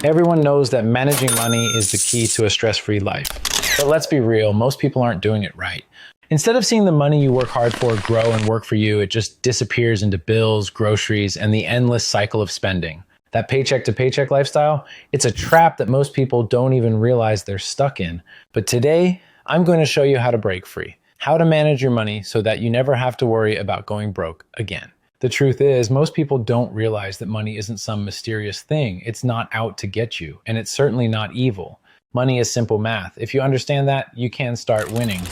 Everyone knows that managing money is the key to a stress-free life. But let's be real, most people aren't doing it right. Instead of seeing the money you work hard for grow and work for you, it just disappears into bills, groceries, and the endless cycle of spending. That paycheck to paycheck lifestyle, it's a trap that most people don't even realize they're stuck in. But today, I'm going to show you how to break free, how to manage your money so that you never have to worry about going broke again. The truth is, most people don't realize that money isn't some mysterious thing. It's not out to get you, and it's certainly not evil. Money is simple math. If you understand that, you can start winning.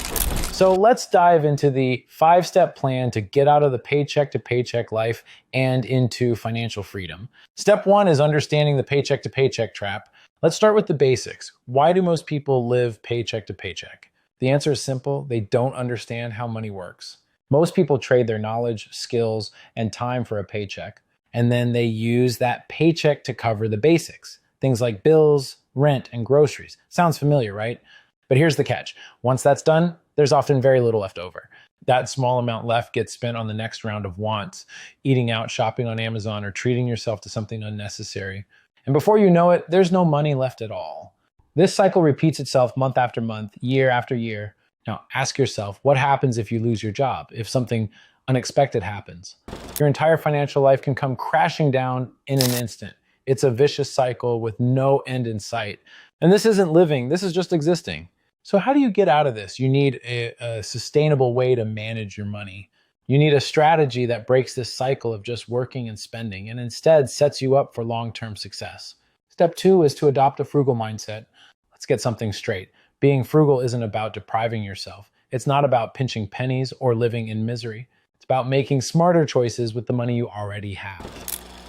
So let's dive into the 5-step plan to get out of the paycheck to paycheck life and into financial freedom. Step 1 is understanding the paycheck to paycheck trap. Let's start with the basics. Why do most people live paycheck to paycheck? The answer is simple. They don't understand how money works. Most people trade their knowledge, skills, and time for a paycheck, and then they use that paycheck to cover the basics. Things like bills, rent, and groceries. Sounds familiar, right? But here's the catch. Once that's done, there's often very little left over. That small amount left gets spent on the next round of wants, eating out, shopping on Amazon, or treating yourself to something unnecessary. And before you know it, there's no money left at all. This cycle repeats itself month after month, year after year. Now, ask yourself, what happens if you lose your job, if something unexpected happens? Your entire financial life can come crashing down in an instant. It's a vicious cycle with no end in sight. And this isn't living, this is just existing. So how do you get out of this? You need a sustainable way to manage your money. You need a strategy that breaks this cycle of just working and spending and instead sets you up for long-term success. Step 2 is to adopt a frugal mindset. Let's get something straight. Being frugal isn't about depriving yourself. It's not about pinching pennies or living in misery. It's about making smarter choices with the money you already have.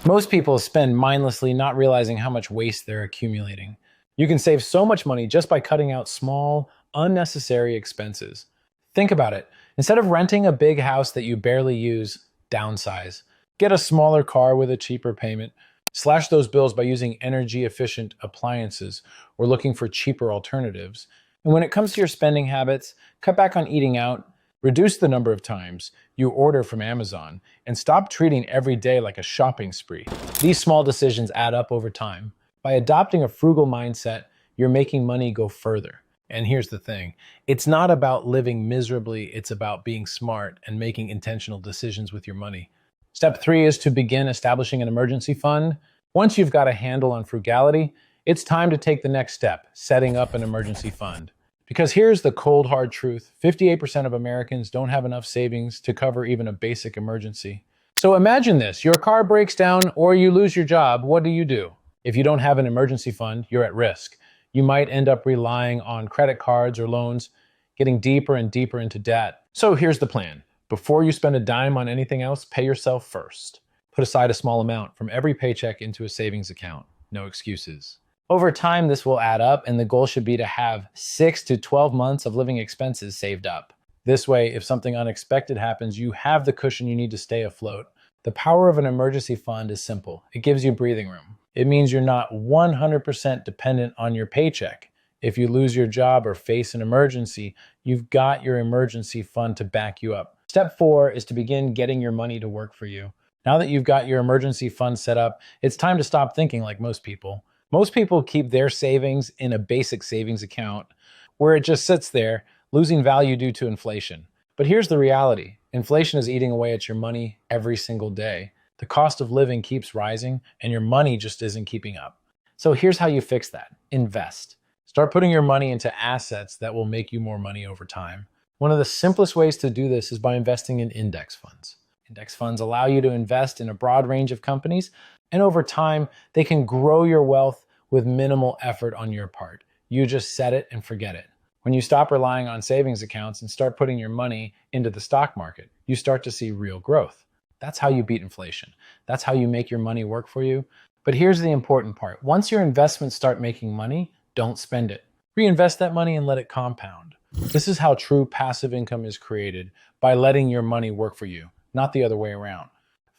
Most people spend mindlessly, not realizing how much waste they're accumulating. You can save so much money just by cutting out small, unnecessary expenses. Think about it. Instead of renting a big house that you barely use, downsize. Get a smaller car with a cheaper payment. Slash those bills by using energy-efficient appliances or looking for cheaper alternatives. And when it comes to your spending habits, cut back on eating out, reduce the number of times you order from Amazon, and stop treating every day like a shopping spree. These small decisions add up over time. By adopting a frugal mindset, you're making money go further. And here's the thing, it's not about living miserably, it's about being smart and making intentional decisions with your money. Step 3 is to begin establishing an emergency fund. Once you've got a handle on frugality, it's time to take the next step, setting up an emergency fund. Because here's the cold, hard truth. 58% of Americans don't have enough savings to cover even a basic emergency. So imagine this, your car breaks down or you lose your job, what do? If you don't have an emergency fund, you're at risk. You might end up relying on credit cards or loans, getting deeper and deeper into debt. So here's the plan. Before you spend a dime on anything else, pay yourself first. Put aside a small amount from every paycheck into a savings account. No excuses. Over time, this will add up, and the goal should be to have 6 to 12 months of living expenses saved up. This way, if something unexpected happens, you have the cushion you need to stay afloat. The power of an emergency fund is simple. It gives you breathing room. It means you're not 100% dependent on your paycheck. If you lose your job or face an emergency, you've got your emergency fund to back you up. Step 4 is to begin getting your money to work for you. Now that you've got your emergency fund set up, it's time to stop thinking like most people. Most people keep their savings in a basic savings account where it just sits there, losing value due to inflation. But here's the reality. Inflation is eating away at your money every single day. The cost of living keeps rising and your money just isn't keeping up. So here's how you fix that. Invest. Start putting your money into assets that will make you more money over time. One of the simplest ways to do this is by investing in index funds. Index funds allow you to invest in a broad range of companies, and over time, they can grow your wealth with minimal effort on your part. You just set it and forget it. When you stop relying on savings accounts and start putting your money into the stock market, you start to see real growth. That's how you beat inflation. That's how you make your money work for you. But here's the important part. Once your investments start making money, don't spend it. Reinvest that money and let it compound. This is how true passive income is created, by letting your money work for you, not the other way around.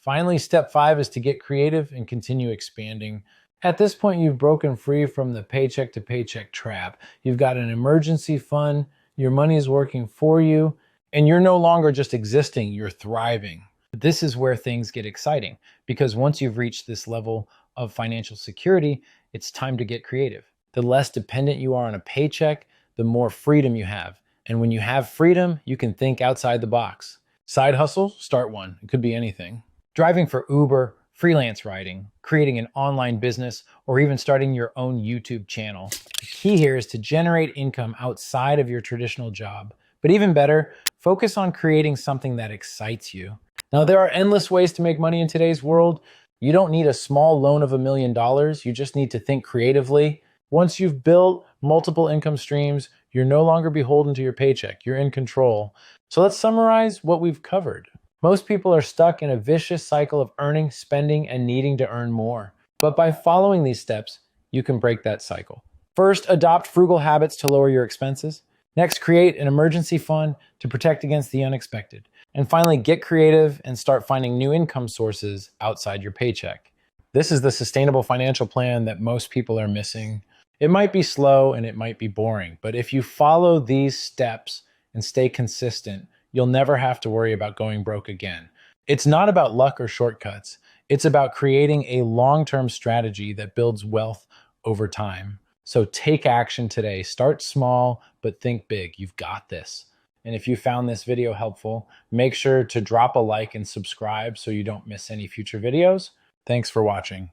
Finally, step 5 is to get creative and continue expanding. At this point, you've broken free from the paycheck to paycheck trap. You've got an emergency fund, your money is working for you, and you're no longer just existing, you're thriving. This is where things get exciting, because once you've reached this level of financial security, it's time to get creative. The less dependent you are on a paycheck, the more freedom you have. And when you have freedom, you can think outside the box. Side hustle? Start one. It could be anything. Driving for Uber, freelance writing, creating an online business, or even starting your own YouTube channel. The key here is to generate income outside of your traditional job. But even better, focus on creating something that excites you. Now, there are endless ways to make money in today's world. You don't need a small loan of $1 million. You just need to think creatively. Once you've built multiple income streams, you're no longer beholden to your paycheck. You're in control. So let's summarize what we've covered. Most people are stuck in a vicious cycle of earning, spending, and needing to earn more. But by following these steps, you can break that cycle. First, adopt frugal habits to lower your expenses. Next, create an emergency fund to protect against the unexpected. And finally, get creative and start finding new income sources outside your paycheck. This is the sustainable financial plan that most people are missing. It might be slow and it might be boring, but if you follow these steps and stay consistent, you'll never have to worry about going broke again. It's not about luck or shortcuts. It's about creating a long-term strategy that builds wealth over time. So take action today. Start small, but think big. You've got this. And if you found this video helpful, make sure to drop a like and subscribe so you don't miss any future videos. Thanks for watching.